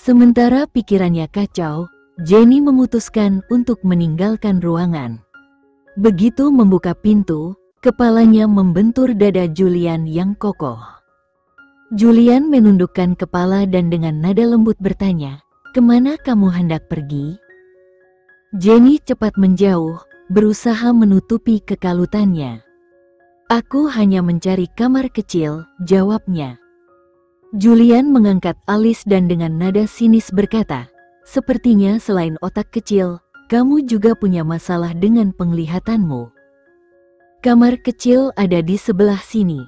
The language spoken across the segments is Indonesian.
Sementara pikirannya kacau, Jenny memutuskan untuk meninggalkan ruangan. Begitu membuka pintu, kepalanya membentur dada Julian yang kokoh. Julian menundukkan kepala dan dengan nada lembut bertanya, "Kemana kamu hendak pergi?" Jenny cepat menjauh, berusaha menutupi kekalutannya. "Aku hanya mencari kamar kecil," jawabnya. Julian mengangkat alis dan dengan nada sinis berkata, "Sepertinya selain otak kecil, kamu juga punya masalah dengan penglihatanmu. Kamar kecil ada di sebelah sini."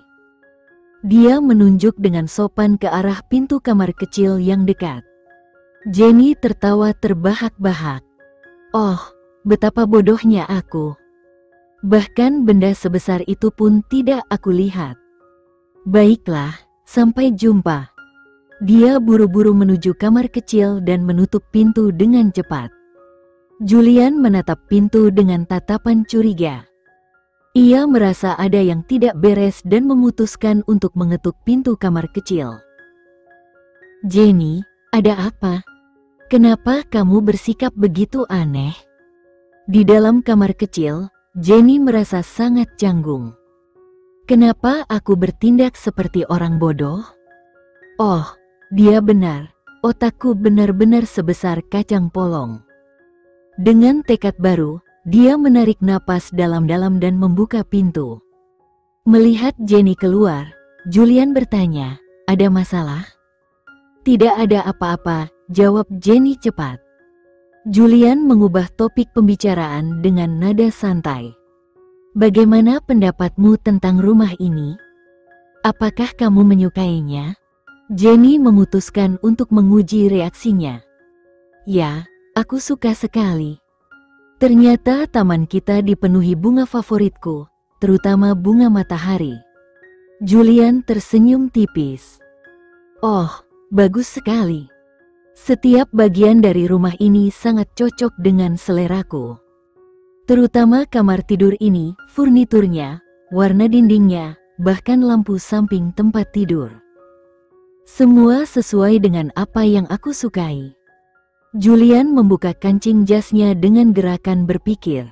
Dia menunjuk dengan sopan ke arah pintu kamar kecil yang dekat. Jenny tertawa terbahak-bahak. "Oh, betapa bodohnya aku. Bahkan benda sebesar itu pun tidak aku lihat. Baiklah, sampai jumpa." Dia buru-buru menuju kamar kecil dan menutup pintu dengan cepat. Julian menatap pintu dengan tatapan curiga. Ia merasa ada yang tidak beres dan memutuskan untuk mengetuk pintu kamar kecil. "Jenny, ada apa? Kenapa kamu bersikap begitu aneh?" Di dalam kamar kecil, Jenny merasa sangat canggung. "Kenapa aku bertindak seperti orang bodoh? Oh, dia benar. Otakku benar-benar sebesar kacang polong." Dengan tekad baru, dia menarik napas dalam-dalam dan membuka pintu. Melihat Jenny keluar, Julian bertanya, "Ada masalah?" "Tidak ada apa-apa," jawab Jenny cepat. Julian mengubah topik pembicaraan dengan nada santai. "Bagaimana pendapatmu tentang rumah ini? Apakah kamu menyukainya?" Jenny memutuskan untuk menguji reaksinya. "Ya, aku suka sekali. Ternyata taman kita dipenuhi bunga favoritku, terutama bunga matahari." Julian tersenyum tipis. "Oh, bagus sekali. Setiap bagian dari rumah ini sangat cocok dengan seleraku. Terutama kamar tidur ini, furniturnya, warna dindingnya, bahkan lampu samping tempat tidur. Semua sesuai dengan apa yang aku sukai." Julian membuka kancing jasnya dengan gerakan berpikir.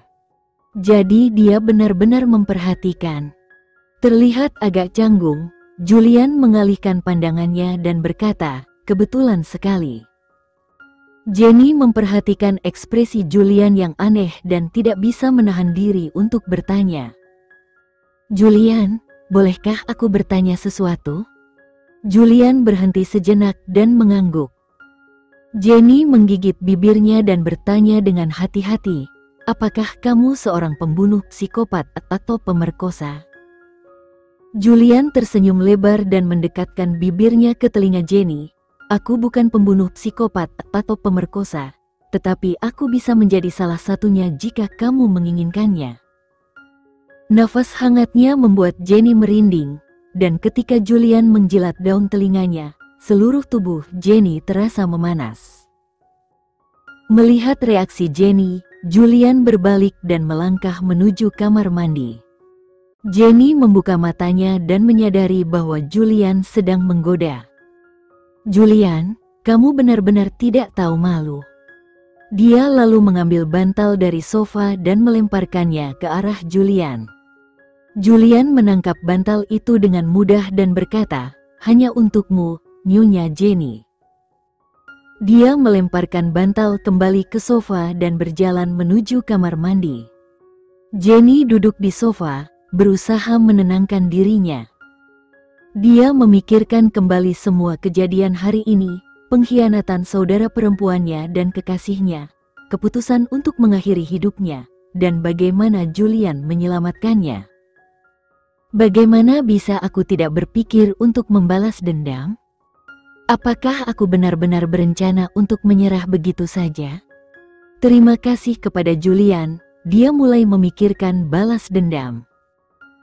Jadi dia benar-benar memperhatikan. Terlihat agak canggung, Julian mengalihkan pandangannya dan berkata, "Kebetulan sekali." Jenny memperhatikan ekspresi Julian yang aneh dan tidak bisa menahan diri untuk bertanya, "Julian, bolehkah aku bertanya sesuatu?" Julian berhenti sejenak dan mengangguk. Jenny menggigit bibirnya dan bertanya dengan hati-hati, "Apakah kamu seorang pembunuh psikopat atau pemerkosa?" Julian tersenyum lebar dan mendekatkan bibirnya ke telinga Jenny. "Aku bukan pembunuh psikopat atau pemerkosa, tetapi aku bisa menjadi salah satunya jika kamu menginginkannya." Nafas hangatnya membuat Jenny merinding, dan ketika Julian menjilat daun telinganya, seluruh tubuh Jenny terasa memanas. Melihat reaksi Jenny, Julian berbalik dan melangkah menuju kamar mandi. Jenny membuka matanya dan menyadari bahwa Julian sedang menggoda. "Julian, kamu benar-benar tidak tahu malu." Dia lalu mengambil bantal dari sofa dan melemparkannya ke arah Julian. Julian menangkap bantal itu dengan mudah dan berkata, "Hanya untukmu, Nyonya Jenny." Dia melemparkan bantal kembali ke sofa dan berjalan menuju kamar mandi. Jenny duduk di sofa, berusaha menenangkan dirinya. Dia memikirkan kembali semua kejadian hari ini, pengkhianatan saudara perempuannya dan kekasihnya, keputusan untuk mengakhiri hidupnya, dan bagaimana Julian menyelamatkannya. Bagaimana bisa aku tidak berpikir untuk membalas dendam? Apakah aku benar-benar berencana untuk menyerah begitu saja? Terima kasih kepada Julian, dia mulai memikirkan balas dendam.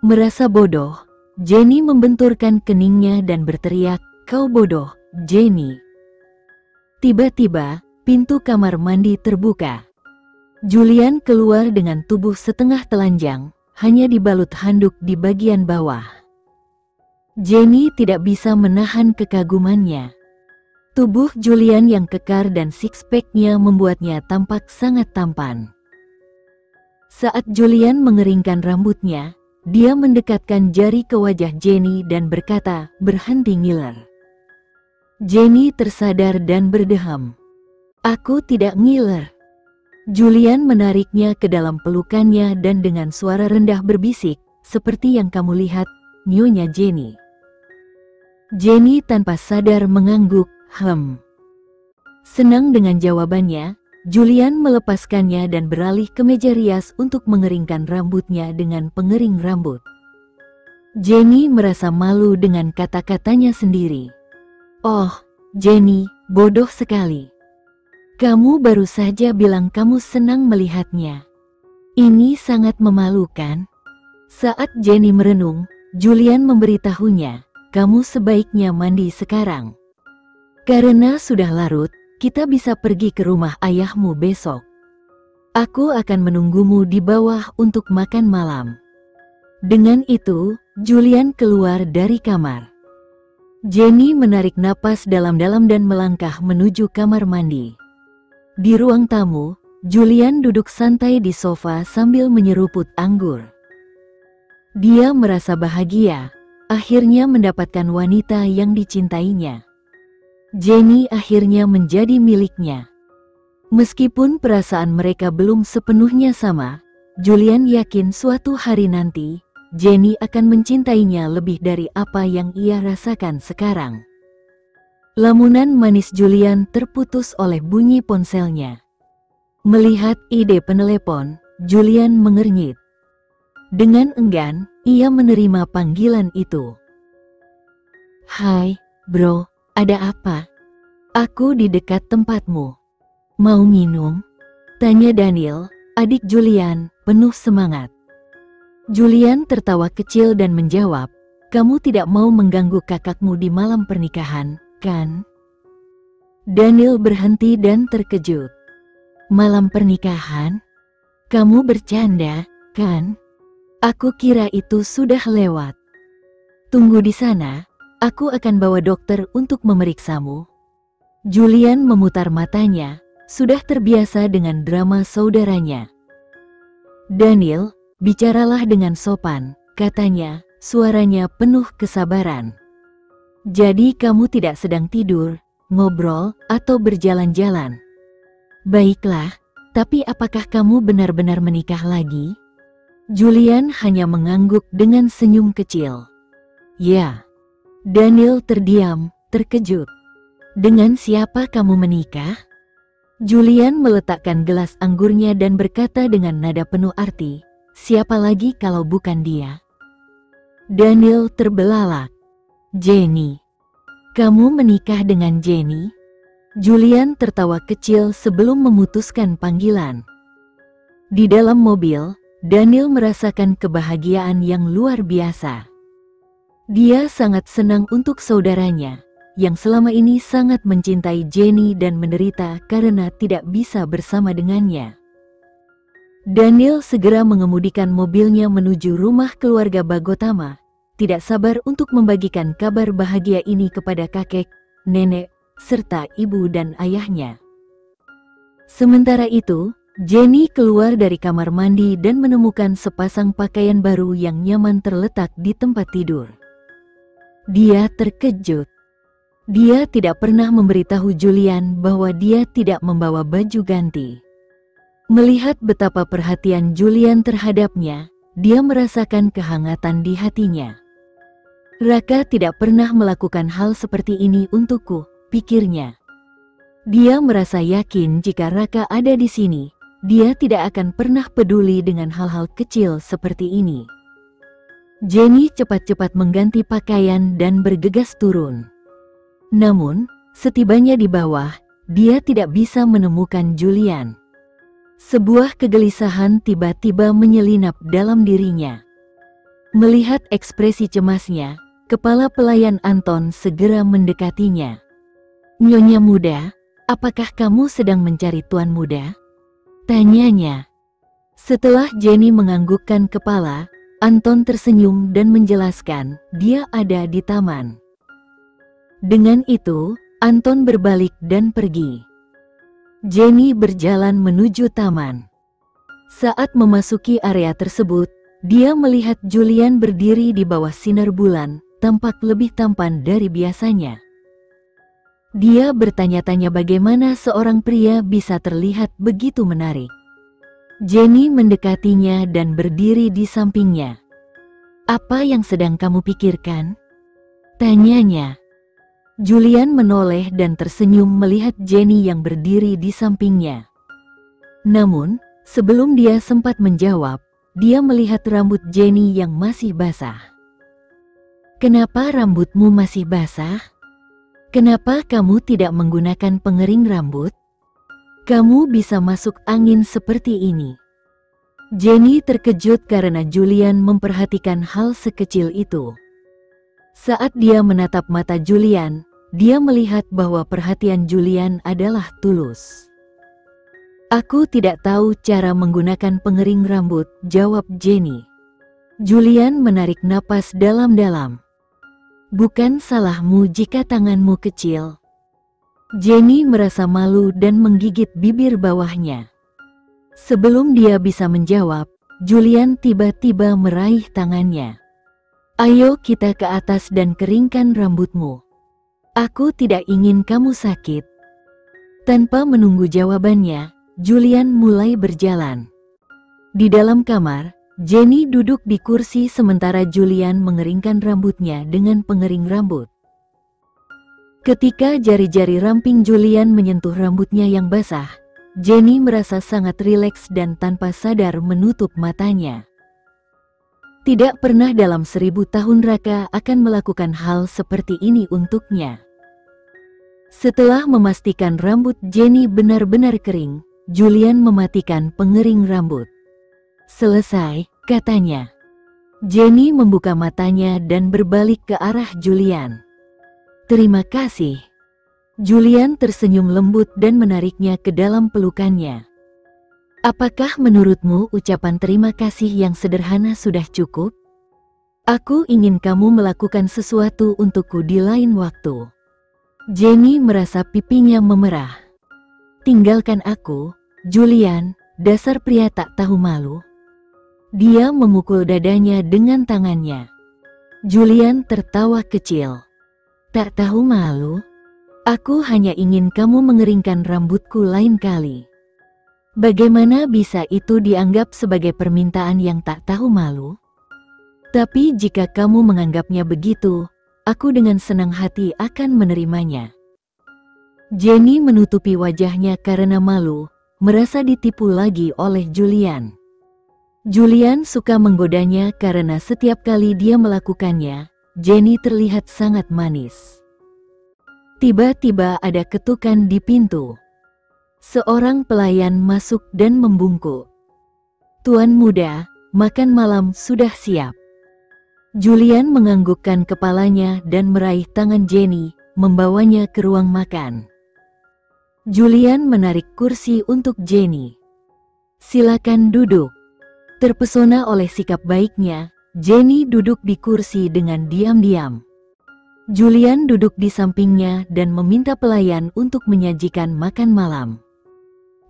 Merasa bodoh, Jenny membenturkan keningnya dan berteriak, "Kau bodoh, Jenny!" Tiba-tiba, pintu kamar mandi terbuka. Julian keluar dengan tubuh setengah telanjang, hanya dibalut handuk di bagian bawah. Jenny tidak bisa menahan kekagumannya. Tubuh Julian yang kekar dan six-pack-nya membuatnya tampak sangat tampan. Saat Julian mengeringkan rambutnya, dia mendekatkan jari ke wajah Jenny dan berkata, "Berhenti ngiler." Jenny tersadar dan berdeham. "Aku tidak ngiler." Julian menariknya ke dalam pelukannya dan dengan suara rendah berbisik, "Seperti yang kamu lihat, Nyonya Jenny." Jenny tanpa sadar mengangguk, Senang dengan jawabannya, Julian melepaskannya dan beralih ke meja rias untuk mengeringkan rambutnya dengan pengering rambut. Jenny merasa malu dengan kata-katanya sendiri. "Oh, Jenny, bodoh sekali. Kamu baru saja bilang kamu senang melihatnya. Ini sangat memalukan." Saat Jenny merenung, Julian memberitahunya, "Kamu sebaiknya mandi sekarang. Karena sudah larut, kita bisa pergi ke rumah ayahmu besok. Aku akan menunggumu di bawah untuk makan malam." Dengan itu, Julian keluar dari kamar. Jenny menarik napas dalam-dalam dan melangkah menuju kamar mandi. Di ruang tamu, Julian duduk santai di sofa sambil menyeruput anggur. Dia merasa bahagia, akhirnya mendapatkan wanita yang dicintainya. Jenny akhirnya menjadi miliknya. Meskipun perasaan mereka belum sepenuhnya sama, Julian yakin suatu hari nanti, Jenny akan mencintainya lebih dari apa yang ia rasakan sekarang. Lamunan manis Julian terputus oleh bunyi ponselnya. Melihat ide penelepon, Julian mengernyit. Dengan enggan, ia menerima panggilan itu. "Hai, bro, ada apa?" "Aku di dekat tempatmu. Mau minum?" tanya Daniel, adik Julian, penuh semangat. Julian tertawa kecil dan menjawab, "Kamu tidak mau mengganggu kakakmu di malam pernikahan, kan?" Daniel berhenti dan terkejut. "Malam pernikahan? Kamu bercanda, kan? Aku kira itu sudah lewat. Tunggu di sana, aku akan bawa dokter untuk memeriksamu." Julian memutar matanya, sudah terbiasa dengan drama saudaranya. "Daniel, bicaralah dengan sopan," katanya, suaranya penuh kesabaran. "Jadi kamu tidak sedang tidur, ngobrol, atau berjalan-jalan? Baiklah, tapi apakah kamu benar-benar menikah lagi?" Julian hanya mengangguk dengan senyum kecil. "Ya." Daniel terdiam, terkejut. "Dengan siapa kamu menikah?" Julian meletakkan gelas anggurnya dan berkata dengan nada penuh arti, "Siapa lagi kalau bukan dia?" Daniel terbelalak. "Jenny." "Kamu menikah dengan Jenny?" Julian tertawa kecil sebelum memutuskan panggilan. Di dalam mobil, Daniel merasakan kebahagiaan yang luar biasa. Dia sangat senang untuk saudaranya, yang selama ini sangat mencintai Jenny dan menderita karena tidak bisa bersama dengannya. Daniel segera mengemudikan mobilnya menuju rumah keluarga Bagotama, tidak sabar untuk membagikan kabar bahagia ini kepada kakek, nenek, serta ibu dan ayahnya. Sementara itu, Jenny keluar dari kamar mandi dan menemukan sepasang pakaian baru yang nyaman terletak di tempat tidur. Dia terkejut. Dia tidak pernah memberitahu Julian bahwa dia tidak membawa baju ganti. Melihat betapa perhatian Julian terhadapnya, dia merasakan kehangatan di hatinya. "Raka tidak pernah melakukan hal seperti ini untukku," pikirnya. Dia merasa yakin jika Raka ada di sini, dia tidak akan pernah peduli dengan hal-hal kecil seperti ini. Jenny cepat-cepat mengganti pakaian dan bergegas turun. Namun, setibanya di bawah, dia tidak bisa menemukan Julian. Sebuah kegelisahan tiba-tiba menyelinap dalam dirinya. Melihat ekspresi cemasnya, kepala pelayan Anton segera mendekatinya. "Nyonya muda, apakah kamu sedang mencari tuan muda?" tanyanya. Setelah Jenny menganggukkan kepala, Anton tersenyum dan menjelaskan dia ada di taman. Dengan itu, Anton berbalik dan pergi. Jenny berjalan menuju taman. Saat memasuki area tersebut, dia melihat Julian berdiri di bawah sinar bulan, tampak lebih tampan dari biasanya. Dia bertanya-tanya bagaimana seorang pria bisa terlihat begitu menarik. Jenny mendekatinya dan berdiri di sampingnya. "Apa yang sedang kamu pikirkan?" tanyanya. Julian menoleh dan tersenyum melihat Jenny yang berdiri di sampingnya. Namun, sebelum dia sempat menjawab, dia melihat rambut Jenny yang masih basah. "Kenapa rambutmu masih basah? Kenapa kamu tidak menggunakan pengering rambut? Kamu bisa masuk angin seperti ini." Jenny terkejut karena Julian memperhatikan hal sekecil itu. Saat dia menatap mata Julian, dia melihat bahwa perhatian Julian adalah tulus. "Aku tidak tahu cara menggunakan pengering rambut," jawab Jenny. Julian menarik napas dalam-dalam. "Bukan salahmu jika tanganmu kecil." Jenny merasa malu dan menggigit bibir bawahnya. Sebelum dia bisa menjawab, Julian tiba-tiba meraih tangannya. "Ayo kita ke atas dan keringkan rambutmu. Aku tidak ingin kamu sakit." Tanpa menunggu jawabannya, Julian mulai berjalan. Di dalam kamar, Jenny duduk di kursi sementara Julian mengeringkan rambutnya dengan pengering rambut. Ketika jari-jari ramping Julian menyentuh rambutnya yang basah, Jenny merasa sangat rileks dan tanpa sadar menutup matanya. Tidak pernah dalam 1000 tahun Raka akan melakukan hal seperti ini untuknya. Setelah memastikan rambut Jenny benar-benar kering, Julian mematikan pengering rambut. "Selesai," katanya. Jenny membuka matanya dan berbalik ke arah Julian. "Terima kasih." Julian tersenyum lembut dan menariknya ke dalam pelukannya. "Apakah menurutmu ucapan terima kasih yang sederhana sudah cukup? Aku ingin kamu melakukan sesuatu untukku di lain waktu." Jenny merasa pipinya memerah. "Tinggalkan aku, Julian, dasar pria tak tahu malu." Dia memukul dadanya dengan tangannya. Julian tertawa kecil. "Tak tahu malu? Aku hanya ingin kamu mengeringkan rambutku lain kali." Bagaimana bisa itu dianggap sebagai permintaan yang tak tahu malu? Tapi jika kamu menganggapnya begitu, aku dengan senang hati akan menerimanya. Jenny menutupi wajahnya karena malu, merasa ditipu lagi oleh Julian. Julian suka menggodanya karena setiap kali dia melakukannya, Jenny terlihat sangat manis. Tiba-tiba ada ketukan di pintu. Seorang pelayan masuk dan membungkuk. "Tuan muda, makan malam sudah siap." Julian menganggukkan kepalanya dan meraih tangan Jenny, membawanya ke ruang makan. Julian menarik kursi untuk Jenny. "Silakan duduk." Terpesona oleh sikap baiknya, Jenny duduk di kursi dengan diam-diam. Julian duduk di sampingnya dan meminta pelayan untuk menyajikan makan malam.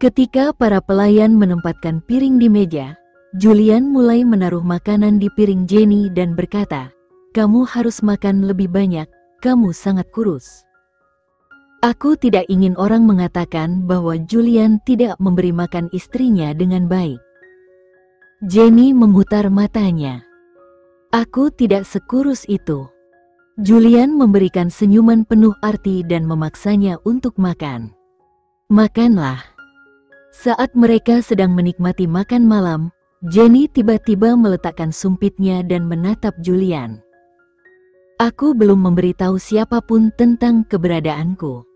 Ketika para pelayan menempatkan piring di meja, Julian mulai menaruh makanan di piring Jenny dan berkata, "Kamu harus makan lebih banyak, kamu sangat kurus." Aku tidak ingin orang mengatakan bahwa Julian tidak memberi makan istrinya dengan baik. Jenny memutar matanya. "Aku tidak sekurus itu." Julian memberikan senyuman penuh arti dan memaksanya untuk makan. "Makanlah." Saat mereka sedang menikmati makan malam, Jenny tiba-tiba meletakkan sumpitnya dan menatap Julian. "Aku belum memberitahu siapapun tentang keberadaanku.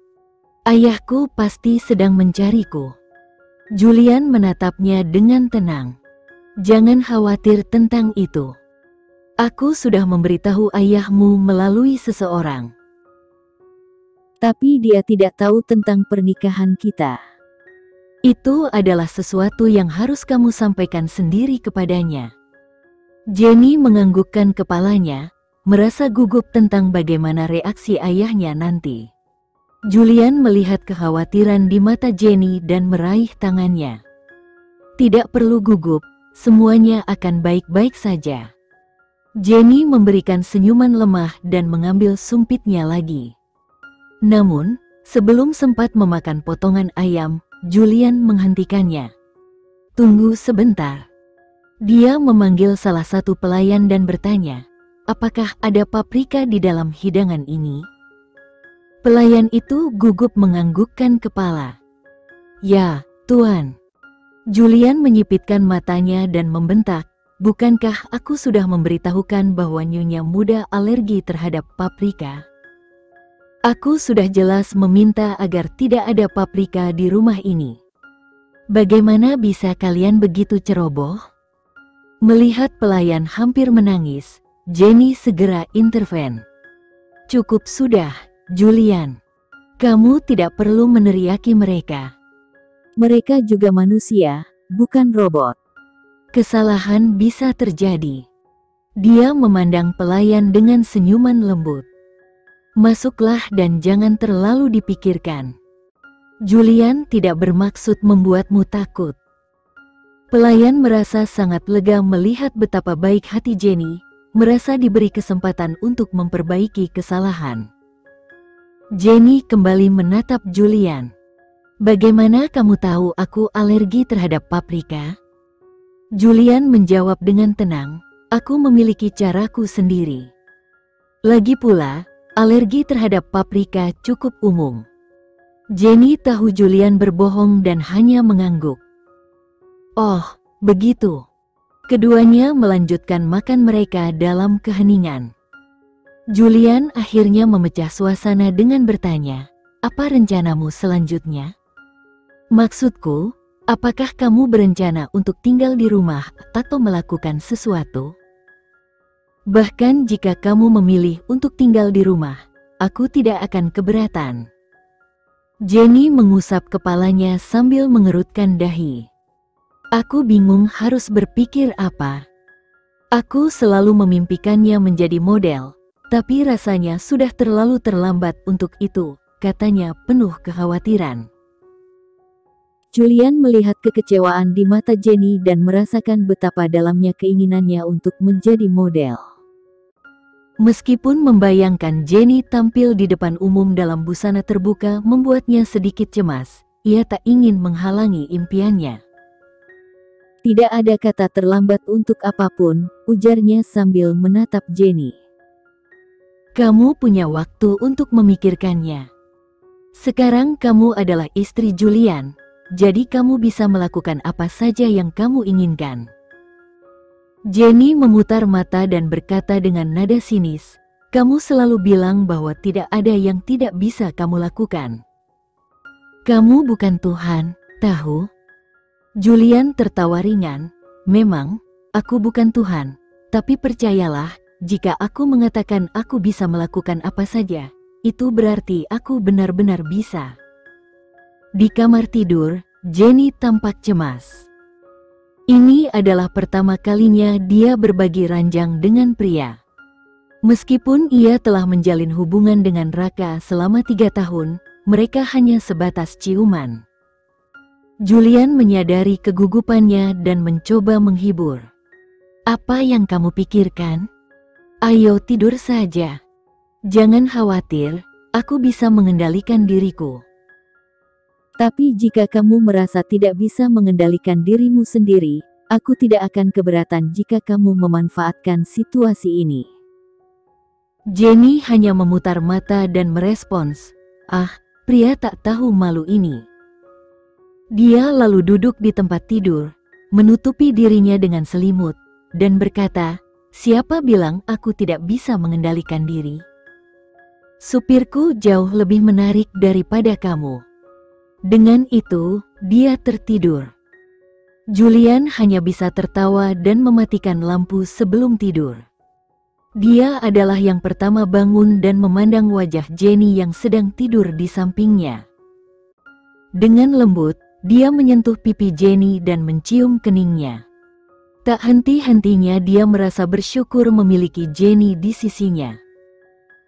Ayahku pasti sedang mencariku." Julian menatapnya dengan tenang. "Jangan khawatir tentang itu. Aku sudah memberitahu ayahmu melalui seseorang. Tapi dia tidak tahu tentang pernikahan kita. Itu adalah sesuatu yang harus kamu sampaikan sendiri kepadanya." Jenny menganggukkan kepalanya, merasa gugup tentang bagaimana reaksi ayahnya nanti. Julian melihat kekhawatiran di mata Jenny dan meraih tangannya. Tidak perlu gugup, semuanya akan baik-baik saja. Jenny memberikan senyuman lemah dan mengambil sumpitnya lagi. Namun, sebelum sempat memakan potongan ayam, Julian menghentikannya. Tunggu sebentar. Dia memanggil salah satu pelayan dan bertanya, apakah ada paprika di dalam hidangan ini? Pelayan itu gugup menganggukkan kepala. Ya, Tuan. Julian menyipitkan matanya dan membentak, bukankah aku sudah memberitahukan bahwa Nyonya muda alergi terhadap paprika? Aku sudah jelas meminta agar tidak ada paprika di rumah ini. Bagaimana bisa kalian begitu ceroboh? Melihat pelayan hampir menangis, Jenny segera interven. Cukup sudah, Julian. Kamu tidak perlu meneriaki mereka. Mereka juga manusia, bukan robot. Kesalahan bisa terjadi. Dia memandang pelayan dengan senyuman lembut. Masuklah dan jangan terlalu dipikirkan. Julian tidak bermaksud membuatmu takut. Pelayan merasa sangat lega melihat betapa baik hati Jenny, merasa diberi kesempatan untuk memperbaiki kesalahan. Jenny kembali menatap Julian. Bagaimana kamu tahu aku alergi terhadap paprika? Julian menjawab dengan tenang, aku memiliki caraku sendiri. Lagi pula, alergi terhadap paprika cukup umum. Jenny tahu Julian berbohong dan hanya mengangguk. Oh, begitu. Keduanya melanjutkan makan mereka dalam keheningan. Julian akhirnya memecah suasana dengan bertanya, apa rencanamu selanjutnya? Maksudku, apakah kamu berencana untuk tinggal di rumah atau melakukan sesuatu? Bahkan jika kamu memilih untuk tinggal di rumah, aku tidak akan keberatan. Jenny mengusap kepalanya sambil mengerutkan dahi. Aku bingung harus berpikir apa. Aku selalu memimpikannya menjadi model, tapi rasanya sudah terlalu terlambat untuk itu, katanya penuh kekhawatiran. Julian melihat kekecewaan di mata Jenny dan merasakan betapa dalamnya keinginannya untuk menjadi model. Meskipun membayangkan Jenny tampil di depan umum dalam busana terbuka membuatnya sedikit cemas, ia tak ingin menghalangi impiannya. Tidak ada kata terlambat untuk apapun, ujarnya sambil menatap Jenny. Kamu punya waktu untuk memikirkannya. Sekarang kamu adalah istri Julian, jadi kamu bisa melakukan apa saja yang kamu inginkan. Jenny memutar mata dan berkata dengan nada sinis, kamu selalu bilang bahwa tidak ada yang tidak bisa kamu lakukan. Kamu bukan Tuhan, tahu? Julian tertawa ringan, memang, aku bukan Tuhan, tapi percayalah, jika aku mengatakan aku bisa melakukan apa saja, itu berarti aku benar-benar bisa. Di kamar tidur, Jenny tampak cemas. Ini adalah pertama kalinya dia berbagi ranjang dengan pria. Meskipun ia telah menjalin hubungan dengan Raka selama 3 tahun, mereka hanya sebatas ciuman. Julian menyadari kegugupannya dan mencoba menghibur. Apa yang kamu pikirkan? Ayo tidur saja. Jangan khawatir, aku bisa mengendalikan diriku. Tapi jika kamu merasa tidak bisa mengendalikan dirimu sendiri, aku tidak akan keberatan jika kamu memanfaatkan situasi ini. Jenny hanya memutar mata dan merespons, ah, pria tak tahu malu ini. Dia lalu duduk di tempat tidur, menutupi dirinya dengan selimut, dan berkata, siapa bilang aku tidak bisa mengendalikan diri? Supirku jauh lebih menarik daripada kamu. Dengan itu, dia tertidur. Julian hanya bisa tertawa dan mematikan lampu sebelum tidur. Dia adalah yang pertama bangun dan memandang wajah Jenny yang sedang tidur di sampingnya. Dengan lembut, dia menyentuh pipi Jenny dan mencium keningnya. Tak henti-hentinya dia merasa bersyukur memiliki Jenny di sisinya.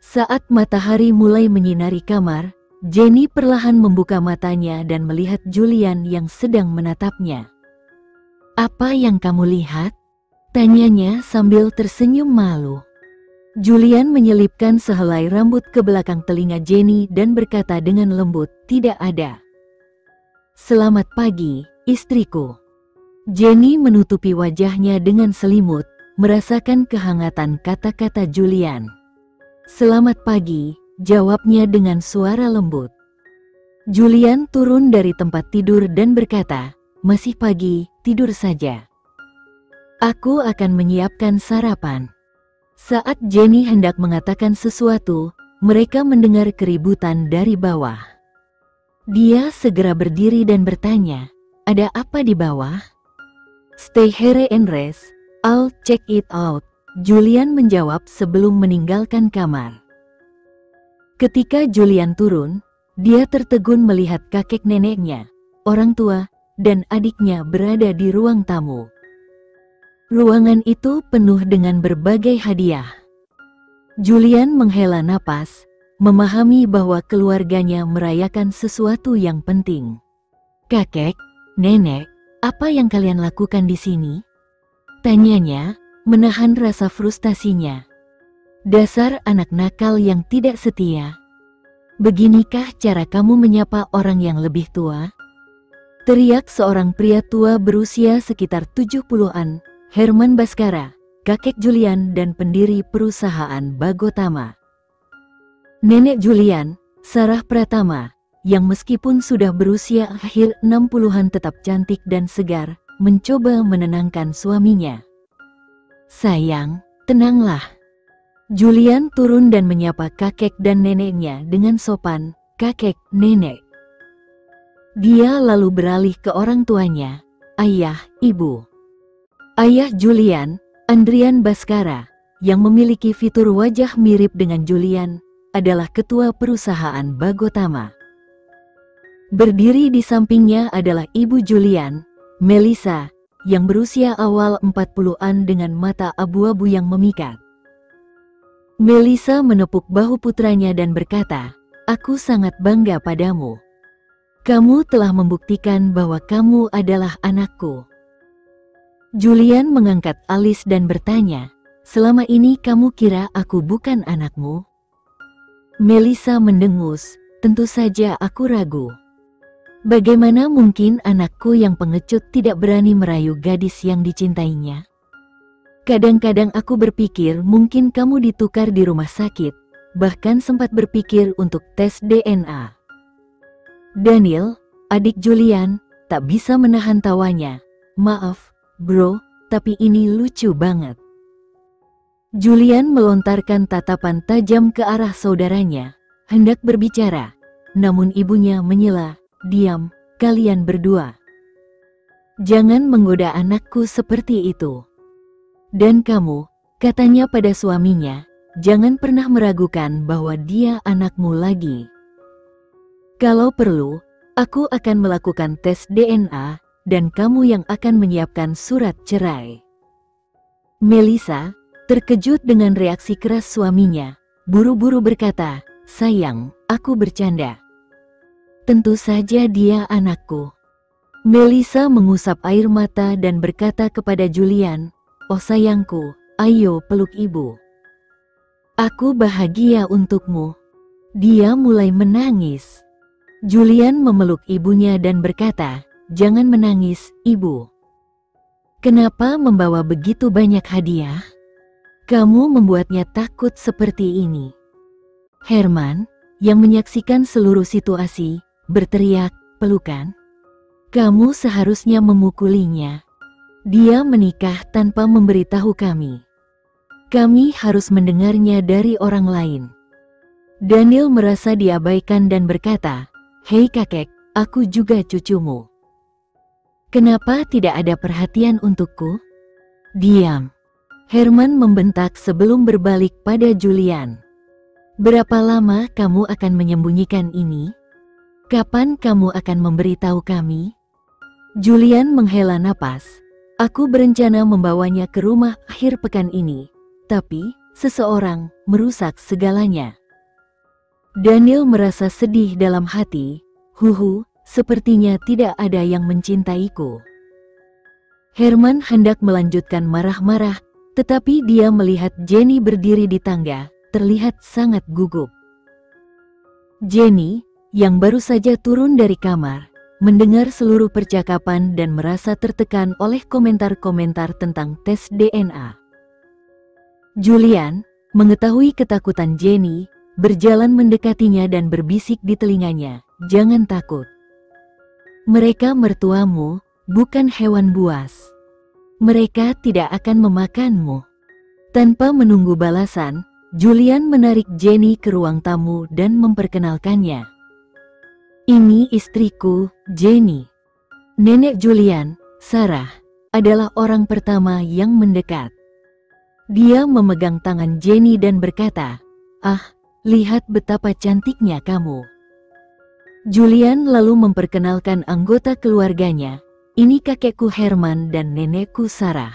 Saat matahari mulai menyinari kamar, Jenny perlahan membuka matanya dan melihat Julian yang sedang menatapnya. "Apa yang kamu lihat?" tanyanya sambil tersenyum malu. Julian menyelipkan sehelai rambut ke belakang telinga Jenny dan berkata dengan lembut, "Tidak ada." "Selamat pagi, istriku." Jenny menutupi wajahnya dengan selimut, merasakan kehangatan kata-kata Julian. "Selamat pagi," jawabnya dengan suara lembut. Julian turun dari tempat tidur dan berkata, "Masih pagi, tidur saja. Aku akan menyiapkan sarapan." Saat Jenny hendak mengatakan sesuatu, mereka mendengar keributan dari bawah. Dia segera berdiri dan bertanya, "Ada apa di bawah?" "Stay here and rest, I'll check it out," Julian menjawab sebelum meninggalkan kamar. Ketika Julian turun, dia tertegun melihat kakek neneknya, orang tua, dan adiknya berada di ruang tamu. Ruangan itu penuh dengan berbagai hadiah. Julian menghela napas, memahami bahwa keluarganya merayakan sesuatu yang penting. "Kakek, nenek, apa yang kalian lakukan di sini?" tanyanya, menahan rasa frustasinya. "Dasar anak nakal yang tidak setia. Beginikah cara kamu menyapa orang yang lebih tua?" teriak seorang pria tua berusia sekitar 70-an, Herman Baskara, kakek Julian dan pendiri perusahaan Bagotama. Nenek Julian, Sarah Pratama, yang meskipun sudah berusia akhir 60-an tetap cantik dan segar, mencoba menenangkan suaminya. "Sayang, tenanglah." Julian turun dan menyapa kakek dan neneknya dengan sopan, "Kakek, nenek." Dia lalu beralih ke orang tuanya, "Ayah, ibu." Ayah Julian, Andrian Baskara, yang memiliki fitur wajah mirip dengan Julian, adalah ketua perusahaan Bagotama. Berdiri di sampingnya adalah ibu Julian, Melissa, yang berusia awal 40-an dengan mata abu-abu yang memikat. Melissa menepuk bahu putranya dan berkata, "Aku sangat bangga padamu. Kamu telah membuktikan bahwa kamu adalah anakku." Julian mengangkat alis dan bertanya, "Selama ini kamu kira aku bukan anakmu?" Melissa mendengus, "Tentu saja aku ragu. Bagaimana mungkin anakku yang pengecut tidak berani merayu gadis yang dicintainya? Kadang-kadang aku berpikir mungkin kamu ditukar di rumah sakit, bahkan sempat berpikir untuk tes DNA." Daniel, adik Julian, tak bisa menahan tawanya. "Maaf, bro, tapi ini lucu banget." Julian melontarkan tatapan tajam ke arah saudaranya, hendak berbicara, namun ibunya menyela, "Diam, kalian berdua. Jangan menggoda anakku seperti itu. Dan kamu," katanya pada suaminya, "jangan pernah meragukan bahwa dia anakmu lagi. Kalau perlu, aku akan melakukan tes DNA, dan kamu yang akan menyiapkan surat cerai." Melissa, terkejut dengan reaksi keras suaminya, buru-buru berkata, "Sayang, aku bercanda. Tentu saja dia anakku." Melissa mengusap air mata dan berkata kepada Julian, "Oh sayangku, ayo peluk ibu. Aku bahagia untukmu." Dia mulai menangis. Julian memeluk ibunya dan berkata, "Jangan menangis, ibu. Kenapa membawa begitu banyak hadiah? Kamu membuatnya takut seperti ini." Herman, yang menyaksikan seluruh situasi, berteriak, "Pelukan? Kamu seharusnya memukulinya. Dia menikah tanpa memberitahu kami. Kami harus mendengarnya dari orang lain." Daniel merasa diabaikan dan berkata, "Hei kakek, aku juga cucumu. Kenapa tidak ada perhatian untukku?" "Diam!" Herman membentak sebelum berbalik pada Julian. "Berapa lama kamu akan menyembunyikan ini? Kapan kamu akan memberitahu kami?" Julian menghela napas. "Aku berencana membawanya ke rumah akhir pekan ini, tapi seseorang merusak segalanya." Daniel merasa sedih dalam hati. Sepertinya tidak ada yang mencintaiku. Herman hendak melanjutkan marah-marah, tetapi dia melihat Jenny berdiri di tangga, terlihat sangat gugup. Jenny, yang baru saja turun dari kamar, mendengar seluruh percakapan dan merasa tertekan oleh komentar-komentar tentang tes DNA. Julian, mengetahui ketakutan Jenny, berjalan mendekatinya dan berbisik di telinganya, "Jangan takut. Mereka mertuamu, bukan hewan buas. Mereka tidak akan memakanmu." Tanpa menunggu balasan, Julian menarik Jenny ke ruang tamu dan memperkenalkannya. "Ini istriku, Jenny." Nenek Julian, Sarah, adalah orang pertama yang mendekat. Dia memegang tangan Jenny dan berkata, "Ah, lihat betapa cantiknya kamu." Julian lalu memperkenalkan anggota keluarganya, "Ini kakekku Herman dan nenekku Sarah."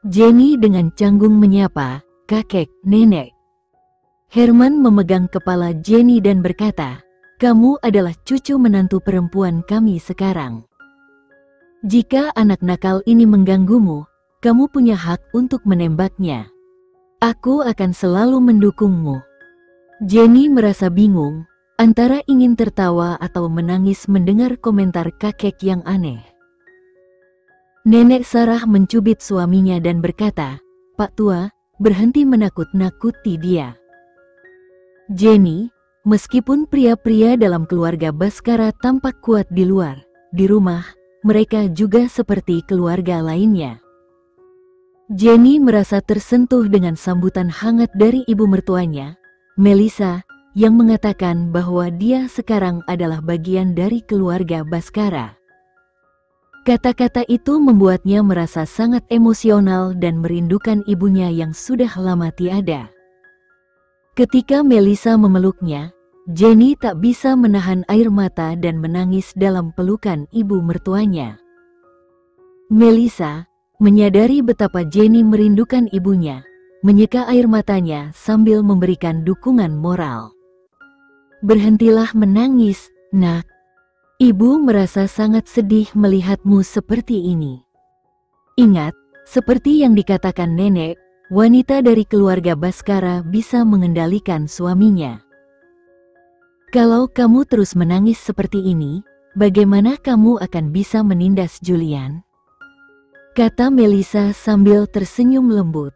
Jenny dengan canggung menyapa, "Kakek, nenek." Herman memegang kepala Jenny dan berkata, "Kamu adalah cucu menantu perempuan kami sekarang. Jika anak nakal ini mengganggumu, kamu punya hak untuk menembaknya. Aku akan selalu mendukungmu." Jenny merasa bingung, antara ingin tertawa atau menangis mendengar komentar kakek yang aneh. Nenek Sarah mencubit suaminya dan berkata, "Pak tua, berhenti menakut-nakuti dia." Jenny, meskipun pria-pria dalam keluarga Baskara tampak kuat di luar, di rumah, mereka juga seperti keluarga lainnya. Jenny merasa tersentuh dengan sambutan hangat dari ibu mertuanya, Melissa, yang mengatakan bahwa dia sekarang adalah bagian dari keluarga Baskara. Kata-kata itu membuatnya merasa sangat emosional dan merindukan ibunya yang sudah lama tiada. Ketika Melissa memeluknya, Jenny tak bisa menahan air mata dan menangis dalam pelukan ibu mertuanya. Melissa, menyadari betapa Jenny merindukan ibunya, menyeka air matanya sambil memberikan dukungan moral. "Berhentilah menangis, nak. Ibu merasa sangat sedih melihatmu seperti ini. Ingat, seperti yang dikatakan nenek, wanita dari keluarga Baskara bisa mengendalikan suaminya. Kalau kamu terus menangis seperti ini, bagaimana kamu akan bisa menindas Julian?" kata Melissa sambil tersenyum lembut.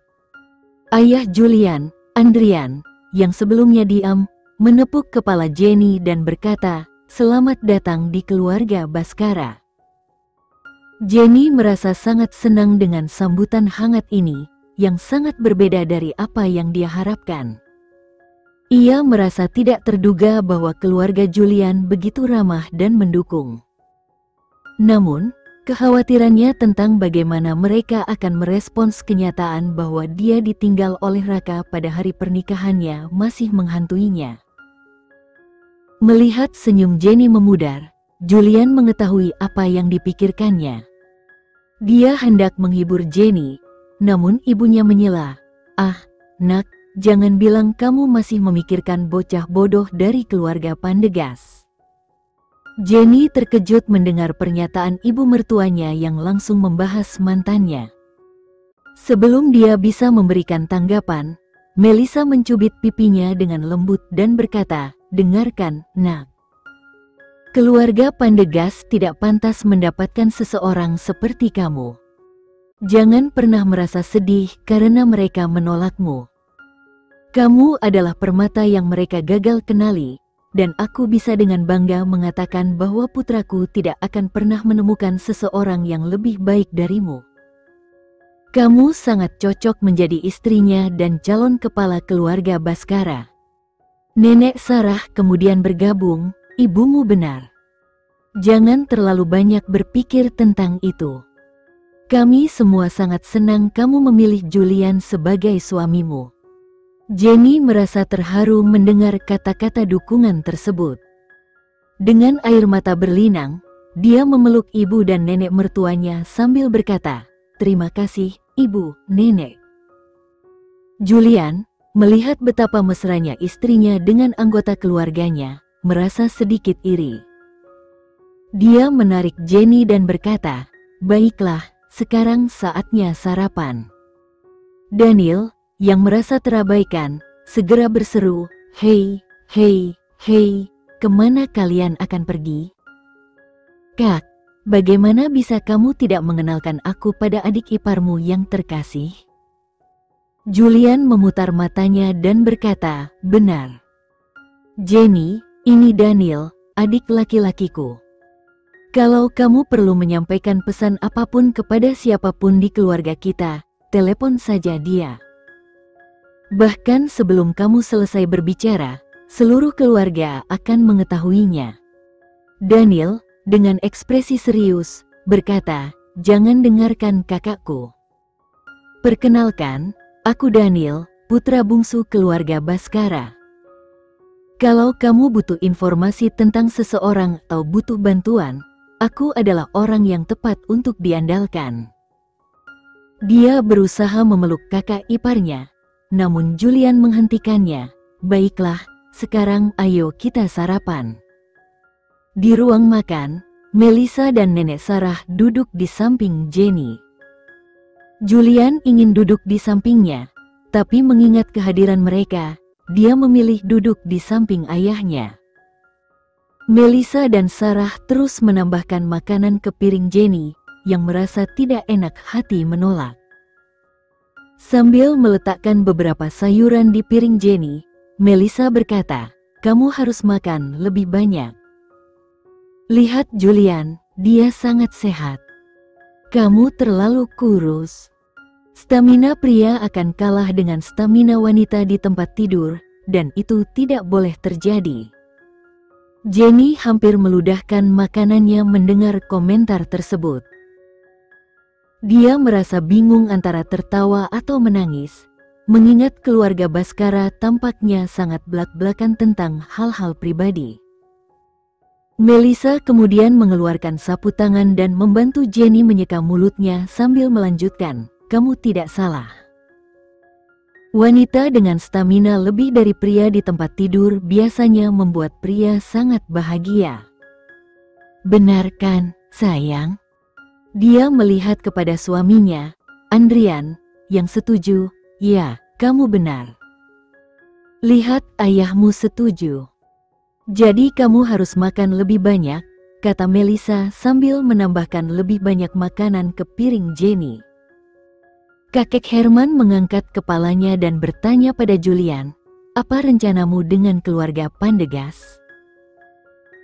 Ayah Julian, Andrian, yang sebelumnya diam, menepuk kepala Jenny dan berkata, "Selamat datang di keluarga Baskara." Jenny merasa sangat senang dengan sambutan hangat ini, yang sangat berbeda dari apa yang dia harapkan. Ia merasa tidak terduga bahwa keluarga Julian begitu ramah dan mendukung. Namun, kekhawatirannya tentang bagaimana mereka akan merespons kenyataan bahwa dia ditinggal oleh Raka pada hari pernikahannya masih menghantuinya. Melihat senyum Jenny memudar, Julian mengetahui apa yang dipikirkannya. Dia hendak menghibur Jenny, namun ibunya menyela, "Ah, nak, jangan bilang kamu masih memikirkan bocah bodoh dari keluarga Pandegas." Jenny terkejut mendengar pernyataan ibu mertuanya yang langsung membahas mantannya. Sebelum dia bisa memberikan tanggapan, Melissa mencubit pipinya dengan lembut dan berkata, "Dengarkan, nak. Keluarga Pandegas tidak pantas mendapatkan seseorang seperti kamu. Jangan pernah merasa sedih karena mereka menolakmu. Kamu adalah permata yang mereka gagal kenali, dan aku bisa dengan bangga mengatakan bahwa putraku tidak akan pernah menemukan seseorang yang lebih baik darimu. Kamu sangat cocok menjadi istrinya dan calon kepala keluarga Baskara." Nenek Sarah kemudian bergabung, "Ibumu benar. Jangan terlalu banyak berpikir tentang itu. Kami semua sangat senang kamu memilih Julian sebagai suamimu." Jenny merasa terharu mendengar kata-kata dukungan tersebut. Dengan air mata berlinang, dia memeluk ibu dan nenek mertuanya sambil berkata, "Terima kasih, ibu, nenek." Julian, Melihat betapa mesranya istrinya dengan anggota keluarganya, merasa sedikit iri. Dia menarik Jenny dan berkata, "Baiklah, sekarang saatnya sarapan." Daniel, yang merasa terabaikan, segera berseru, "Hei, hei, hei, kemana kalian akan pergi?" "Kak, bagaimana bisa kamu tidak mengenalkan aku pada adik iparmu yang terkasih?" Julian memutar matanya dan berkata, "Benar. Jenny, ini Daniel, adik laki-lakiku. Kalau kamu perlu menyampaikan pesan apapun kepada siapapun di keluarga kita, telepon saja dia. Bahkan sebelum kamu selesai berbicara, seluruh keluarga akan mengetahuinya." Daniel, dengan ekspresi serius, berkata, "Jangan dengarkan kakakku. Perkenalkan, aku Daniel, putra bungsu keluarga Baskara. Kalau kamu butuh informasi tentang seseorang atau butuh bantuan, aku adalah orang yang tepat untuk diandalkan." Dia berusaha memeluk kakak iparnya, namun Julian menghentikannya. "Baiklah, sekarang ayo kita sarapan." Di ruang makan, Melissa dan Nenek Sarah duduk di samping Jenny. Julian ingin duduk di sampingnya, tapi mengingat kehadiran mereka, dia memilih duduk di samping ayahnya. Melissa dan Sarah terus menambahkan makanan ke piring Jenny, yang merasa tidak enak hati menolak. Sambil meletakkan beberapa sayuran di piring Jenny, Melissa berkata, "Kamu harus makan lebih banyak. Lihat Julian, dia sangat sehat. Kamu terlalu kurus. Stamina pria akan kalah dengan stamina wanita di tempat tidur, dan itu tidak boleh terjadi." Jenny hampir meludahkan makanannya mendengar komentar tersebut. Dia merasa bingung antara tertawa atau menangis, mengingat keluarga Baskara tampaknya sangat belak-belakan tentang hal-hal pribadi. Melissa kemudian mengeluarkan sapu tangan dan membantu Jenny menyeka mulutnya sambil melanjutkan, "Kamu tidak salah. Wanita dengan stamina lebih dari pria di tempat tidur biasanya membuat pria sangat bahagia." "Benar kan, sayang?" Dia melihat kepada suaminya, Andrian, yang setuju, "Ya, kamu benar. Lihat ayahmu setuju. Jadi kamu harus makan lebih banyak," kata Melissa sambil menambahkan lebih banyak makanan ke piring Jenny. Kakek Herman mengangkat kepalanya dan bertanya pada Julian, "Apa rencanamu dengan keluarga Pandegas?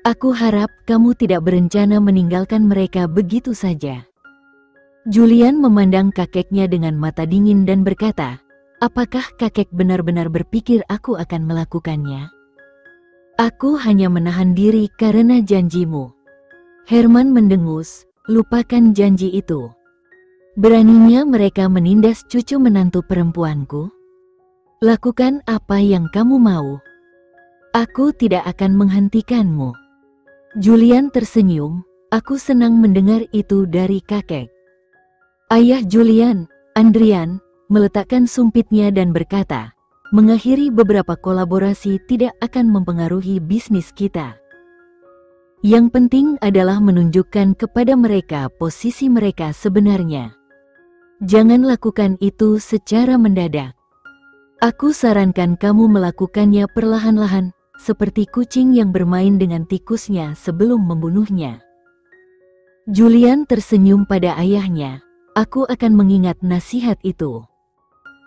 Aku harap kamu tidak berencana meninggalkan mereka begitu saja." Julian memandang kakeknya dengan mata dingin dan berkata, "Apakah kakek benar-benar berpikir aku akan melakukannya? Aku hanya menahan diri karena janjimu." Herman mendengus, "Lupakan janji itu. Beraninya mereka menindas cucu menantu perempuanku? Lakukan apa yang kamu mau. Aku tidak akan menghentikanmu." Julian tersenyum, "Aku senang mendengar itu dari kakek." Ayah Julian, Andrian, meletakkan sumpitnya dan berkata, "Mengakhiri beberapa kolaborasi tidak akan mempengaruhi bisnis kita. Yang penting adalah menunjukkan kepada mereka posisi mereka sebenarnya. Jangan lakukan itu secara mendadak. Aku sarankan kamu melakukannya perlahan-lahan, seperti kucing yang bermain dengan tikusnya sebelum membunuhnya." Julian tersenyum pada ayahnya, "Aku akan mengingat nasihat itu."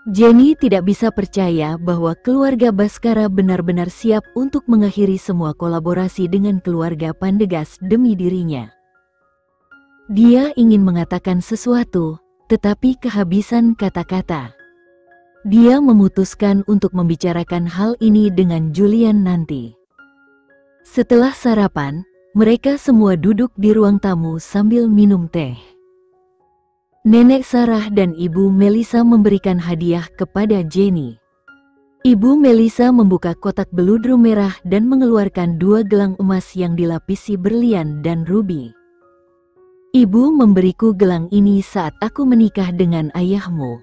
Jenny tidak bisa percaya bahwa keluarga Baskara benar-benar siap untuk mengakhiri semua kolaborasi dengan keluarga Pandegas demi dirinya. Dia ingin mengatakan sesuatu, tetapi kehabisan kata-kata. Dia memutuskan untuk membicarakan hal ini dengan Julian nanti. Setelah sarapan, mereka semua duduk di ruang tamu sambil minum teh. Nenek Sarah dan Ibu Melissa memberikan hadiah kepada Jenny. Ibu Melissa membuka kotak beludru merah dan mengeluarkan 2 gelang emas yang dilapisi berlian dan rubi. "Ibu memberiku gelang ini saat aku menikah dengan ayahmu.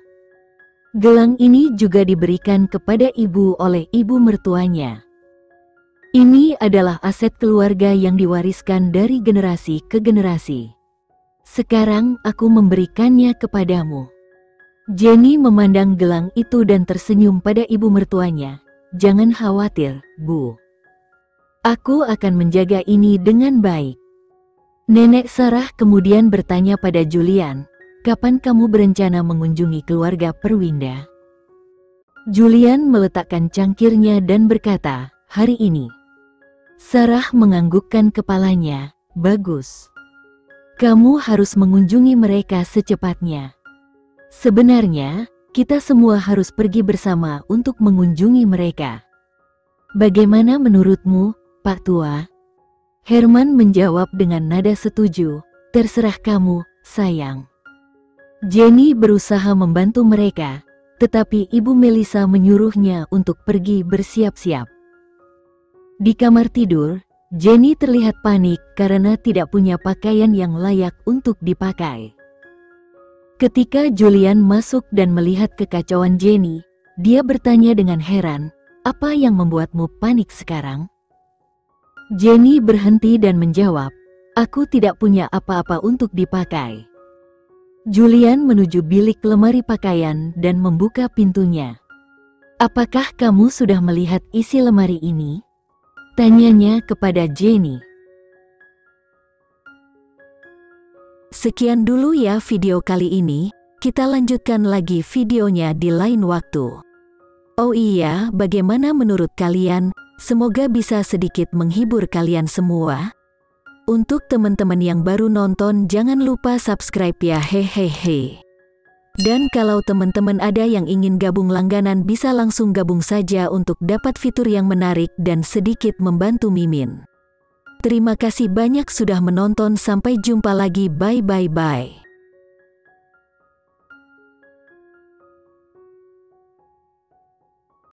Gelang ini juga diberikan kepada ibu oleh ibu mertuanya. Ini adalah aset keluarga yang diwariskan dari generasi ke generasi. Sekarang aku memberikannya kepadamu. Jenny memandang gelang itu dan tersenyum pada ibu mertuanya. Jangan khawatir, Bu. Aku akan menjaga ini dengan baik. Nenek Sarah kemudian bertanya pada Julian, kapan kamu berencana mengunjungi keluarga Perwinda? Julian meletakkan cangkirnya dan berkata, hari ini. Sarah menganggukkan kepalanya, bagus. Kamu harus mengunjungi mereka secepatnya. Sebenarnya, kita semua harus pergi bersama untuk mengunjungi mereka. Bagaimana menurutmu, Pak Tua? Herman menjawab dengan nada setuju, terserah kamu, sayang. Jenny berusaha membantu mereka, tetapi Ibu Melissa menyuruhnya untuk pergi bersiap-siap. Di kamar tidur, Jenny terlihat panik karena tidak punya pakaian yang layak untuk dipakai. Ketika Julian masuk dan melihat kekacauan Jenny, dia bertanya dengan heran, apa yang membuatmu panik sekarang? Jenny berhenti dan menjawab, aku tidak punya apa-apa untuk dipakai. Julian menuju bilik lemari pakaian dan membuka pintunya. Apakah kamu sudah melihat isi lemari ini? Tanyanya kepada Jenny. Sekian dulu ya video kali ini, kita lanjutkan lagi videonya di lain waktu. Oh iya, bagaimana menurut kalian? Semoga bisa sedikit menghibur kalian semua. Untuk teman-teman yang baru nonton, jangan lupa subscribe ya, hehehe. Dan kalau teman-teman ada yang ingin gabung langganan, bisa langsung gabung saja untuk dapat fitur yang menarik dan sedikit membantu Mimin. Terima kasih banyak sudah menonton, sampai jumpa lagi, bye.